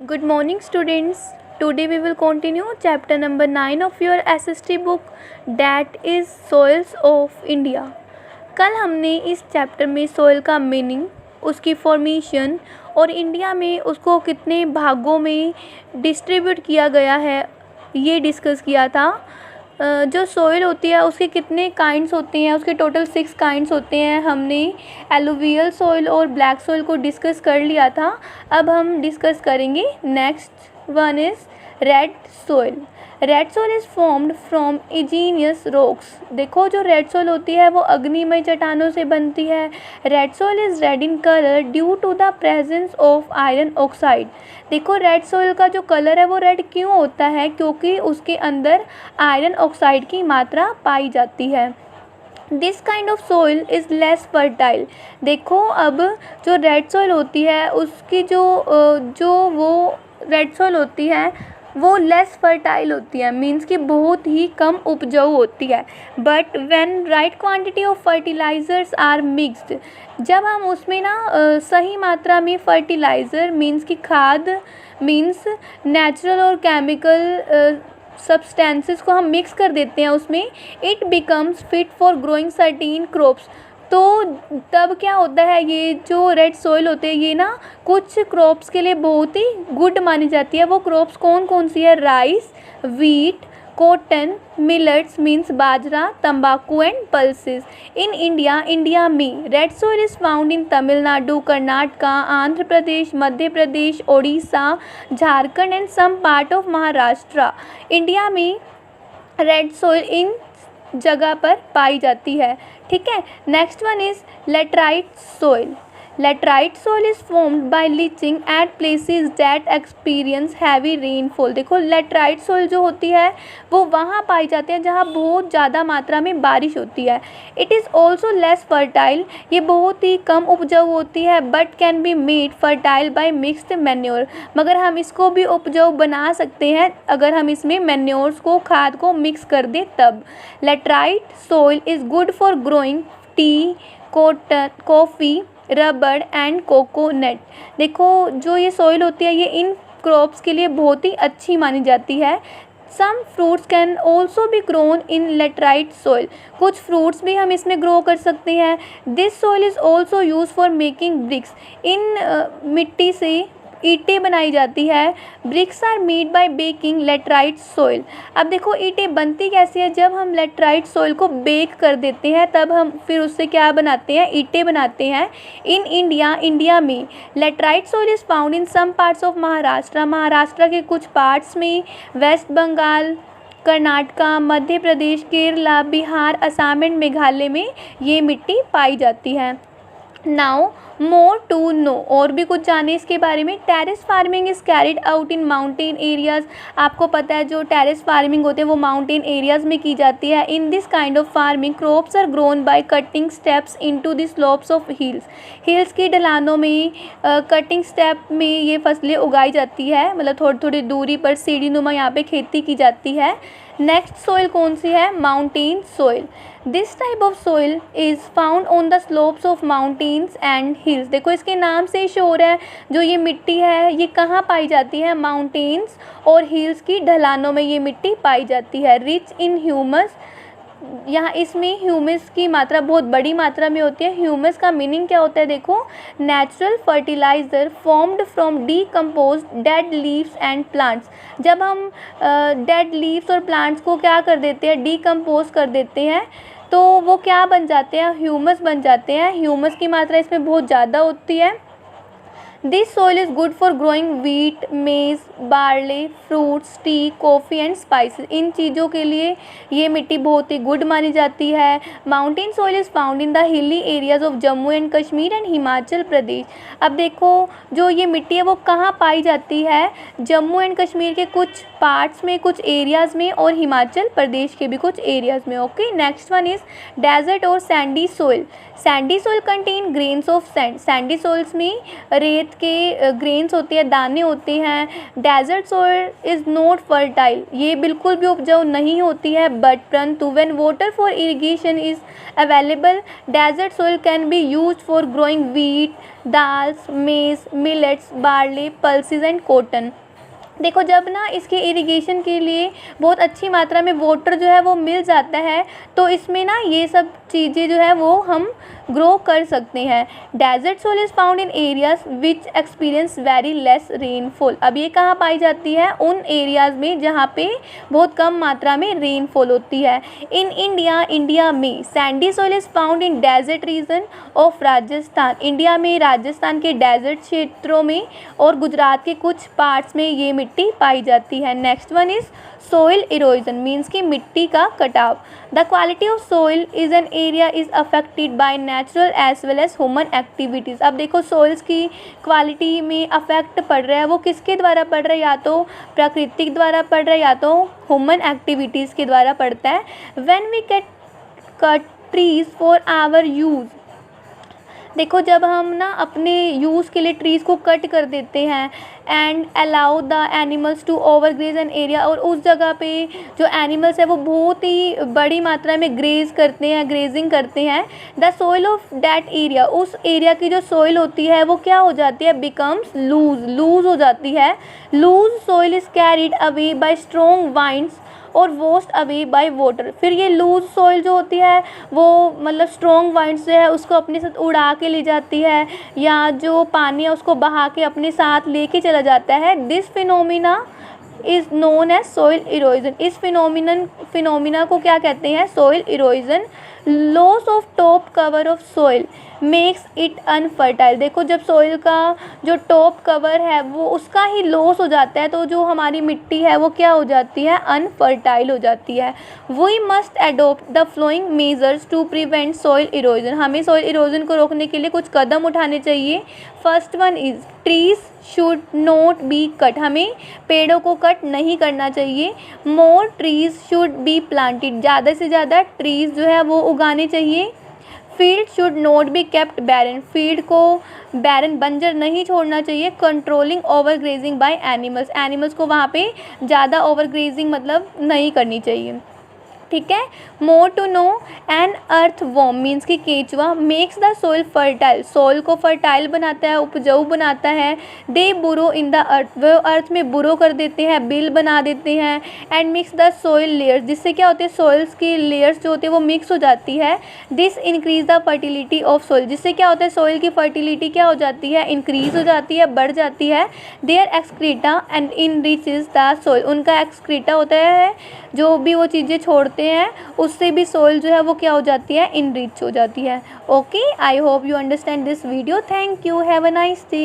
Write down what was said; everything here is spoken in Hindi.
Good morning, students. Today we will continue chapter number 9 of your SST book, that is Soils of India. कल हमने इस चैप्टर में सोइल का मीनिंग, उसकी फॉर्मेशन और इंडिया में उसको कितने भागों में डिस्ट्रीब्यूट किया गया है ये डिस्कस किया था। जो सोइल होती है उसके कितने काइंड्स होते हैं, उसके टोटल 6 काइंड्स होते हैं। हमने एलुवियल सोइल और ब्लैक सोइल को डिस्कस कर लिया था। अब हम डिस्कस करेंगे next one is red soil. Red soil is formed from igneous rocks. देखो जो रेड सोइल होती है वो अग्निमय चट्टानों से बनती है। Red soil is red in colour due to the presence of iron oxide. देखो रेड सोइल का जो कलर है वो रेड क्यों होता है, क्योंकि उसके अंदर आयरन ऑक्साइड की मात्रा पाई जाती है। This kind of soil is less fertile. देखो अब जो रेड सोइल होती है उसकी जो वो रेड सोइल होती है वो लेस फर्टाइल होती है, मीन्स कि बहुत ही कम उपजाऊ होती है। But when right quantity of fertilisers are mixed, जब हम उसमें ना सही मात्रा में फर्टिलाइज़र मीन्स कि खाद मीन्स नेचुरल और केमिकल सब्सटेंसेस को हम मिक्स कर देते हैं उसमें, it becomes fit for growing certain crops. तो तब क्या होता है, ये जो रेड सोइल होते हैं ये ना कुछ क्रॉप्स के लिए बहुत ही गुड मानी जाती है। वो क्रॉप्स कौन कौन सी है? Rice, wheat, cotton, millets means बाजरा, तंबाकू एंड पल्सेस। इन इंडिया में red soil is found in Tamil Nadu, Karnataka, Andhra Pradesh, Madhya Pradesh, Odisha, Jharkhand and some part of Maharashtra. India में रेड सोइल इन जगह पर पाई जाती है। ठीक है, next one is laterite soil. Laterite soil is formed by leaching at places that experience heavy rainfall. देखो लेटराइट सोइल जो होती है वो वहाँ पाई जाती है जहाँ बहुत ज़्यादा मात्रा में बारिश होती है। It is also less fertile, ये बहुत ही कम उपजाऊ होती है, but can be made fertile by mixed manure. मगर हम इसको भी उपजाऊ बना सकते हैं अगर हम इसमें मैन्योर्स को, खाद को मिक्स कर दें तब। Laterite soil is good for growing T, cotton, coffee, रबड़ एंड कोकोनट। देखो जो ये सॉइल होती है ये इन क्रॉप्स के लिए बहुत ही अच्छी मानी जाती है। Some fruits can also be grown in laterite soil. कुछ फ्रूट्स भी हम इसमें ग्रो कर सकते हैं। This soil is also use for making bricks. इन मिट्टी से ईंटें बनाई जाती है। Bricks are made by baking laterite soil. अब देखो ईंटें बनती कैसी है, जब हम लेटराइट सोइल को बेक कर देते हैं तब हम फिर उससे क्या बनाते हैं, ईंटें बनाते हैं। इन इंडिया में laterite soil is found in some parts of Maharashtra. Maharashtra के कुछ पार्ट्स में, वेस्ट बंगाल, कर्नाटका, मध्य प्रदेश, केरला, बिहार, असम एंड मेघालय में ये मिट्टी पाई जाती है। नाउ मोर टू नो, और भी कुछ जाने इसके बारे में। Terrace farming is carried out in mountain areas. आपको पता है जो टेरेस फार्मिंग होते हैं वो माउंटेन एरियाज़ में की जाती है। In this kind of farming crops are grown by cutting steps into the slopes of hills. Hills की ढलानों में कटिंग स्टेप में ये फसलें उगाई जाती है, मतलब थोड़ी थोड़ी दूरी पर सीढ़ी नुमा यहाँ पे खेती की जाती है। नेक्स्ट सोइल कौन सी है? Mountain soil. This type of soil is found on the slopes of mountains and hills. देखो इसके नाम से ही शोर है, जो ये मिट्टी है ये कहाँ पाई जाती है? माउंटेन्स और हिल्स की ढलानों में ये मिट्टी पाई जाती है। रिच इन ह्यूमस, यहाँ इसमें ह्यूमस की मात्रा बहुत बड़ी मात्रा में होती है। ह्यूमस का मीनिंग क्या होता है? देखो natural fertilizer formed from decomposed dead leaves and plants. जब हम डेड लीव्स और प्लांट्स को क्या कर देते हैं, डीकम्पोज कर देते हैं, तो वो क्या बन जाते हैं? ह्यूमस बन जाते हैं। ह्यूमस की मात्रा इसमें बहुत ज़्यादा होती है। This soil is good for growing wheat, maize, barley, fruits, tea, coffee and spices. इन चीज़ों के लिए ये मिट्टी बहुत ही गुड मानी जाती है। Mountain soil is found in the hilly areas of Jammu and Kashmir and Himachal Pradesh. अब देखो जो ये मिट्टी है वो कहाँ पाई जाती है? जम्मू एंड कश्मीर के कुछ पार्ट्स में, कुछ एरियाज़ में, और हिमाचल प्रदेश के भी कुछ एरियाज़ में। Okay, next one is desert और sandy soil. Sandy soil contain grains of sand. Sandy soils में रेत खेत के ग्रेन्स होते हैं, दाने होते हैं। Desert soil is not fertile, ये बिल्कुल भी उपजाऊ नहीं होती है, बट परंतु when water for irrigation is available desert soil can be used for growing wheat, dals, maize, millets, barley, pulses and cotton. देखो जब ना इसके इरिगेशन के लिए बहुत अच्छी मात्रा में वाटर जो है वो मिल जाता है, तो इसमें ना ये सब चीज़ें जो है वो हम ग्रो कर सकते हैं। Desert soil is found in areas which experience very less rainfall. अब ये कहाँ पाई जाती है? उन एरियाज़ में जहाँ पे बहुत कम मात्रा में रेनफॉल होती है। इन इंडिया में sandy soil is found in desert region of Rajasthan. India में राजस्थान के डेजर्ट क्षेत्रों में और गुजरात के कुछ पार्ट्स में ये मिट्टी पाई जाती है। Next one is soil erosion, means कि मिट्टी का कटाव। The quality of soil is an area is affected by natural as well as human activities. अब देखो सोइल्स की क्वालिटी में अफेक्ट पड़ रहा है, वो किसके द्वारा पड़ रहा है? या तो प्राकृतिक द्वारा पड़ रहा है या तो ह्यूमन एक्टिविटीज़ के द्वारा पड़ता है। When we get cut trees for our use, देखो जब हम ना अपने यूज़ के लिए ट्रीज़ को कट कर देते हैं and allow the animals to overgraze an area, और उस जगह पे जो एनिमल्स है वो बहुत ही बड़ी मात्रा में ग्रेज करते हैं, ग्रेजिंग करते हैं, the soil of that area, उस एरिया की जो सोइल होती है वो क्या हो जाती है? बिकम्स लूज हो जाती है। Loose soil is carried away by strong winds और वॉश्ड अवे बाय वाटर। फिर ये लूज सॉइल जो होती है वो मतलब स्ट्रॉन्ग वाइंड्स जो है उसको अपने साथ उड़ा के ले जाती है, या जो पानी है उसको बहा के अपने साथ लेके चला जाता है। This phenomena is known as soil erosion. इस फिनोमिना को क्या कहते हैं? Soil erosion. Loss of top cover of soil makes it unfertile. देखो जब सॉइल का जो टॉप कवर है वो उसका ही लॉस हो जाता है, तो जो हमारी मिट्टी है वो क्या हो जाती है? अनफर्टाइल हो जाती है। We must adopt the following measures to prevent soil erosion. हमें सॉइल इरोजन को रोकने के लिए कुछ कदम उठाने चाहिए। First one is trees should not be cut, हमें पेड़ों को कट नहीं करना चाहिए। More trees should be planted, ज़्यादा से ज़्यादा ट्रीज़ जो है वो उगाने चाहिए। Field should not be kept barren, field को बैरन बंजर नहीं छोड़ना चाहिए। Controlling over grazing by animals, animals को वहाँ पे ज़्यादा ओवर ग्रेजिंग मतलब नहीं करनी चाहिए। ठीक है। More to know an earthworm means कि केचुआ makes the soil fertile, soil को फर्टाइल बनाता है, उपजाऊ बनाता है। दे बुरो इन द अर्थ, वो अर्थ में बुरो कर देते हैं, बिल बना देते हैं। And mix the soil layers, जिससे क्या होते हैं? सोइल्स की लेयर्स जो होती है वो मिक्स हो जाती है। This increase the fertility of soil, जिससे क्या होता है? सोइल की फर्टिलिटी क्या हो जाती है? इंक्रीज हो जाती है, बढ़ जाती है। Their excreta and enriches the soil, उनका एक्सक्रीटा होता है, जो भी वो चीज़ें छोड़ते हैं उससे भी सोइल जो है वो क्या हो जाती है? इनरिच हो जाती है। Okay, I hope you understand this video. Thank you, have a nice day.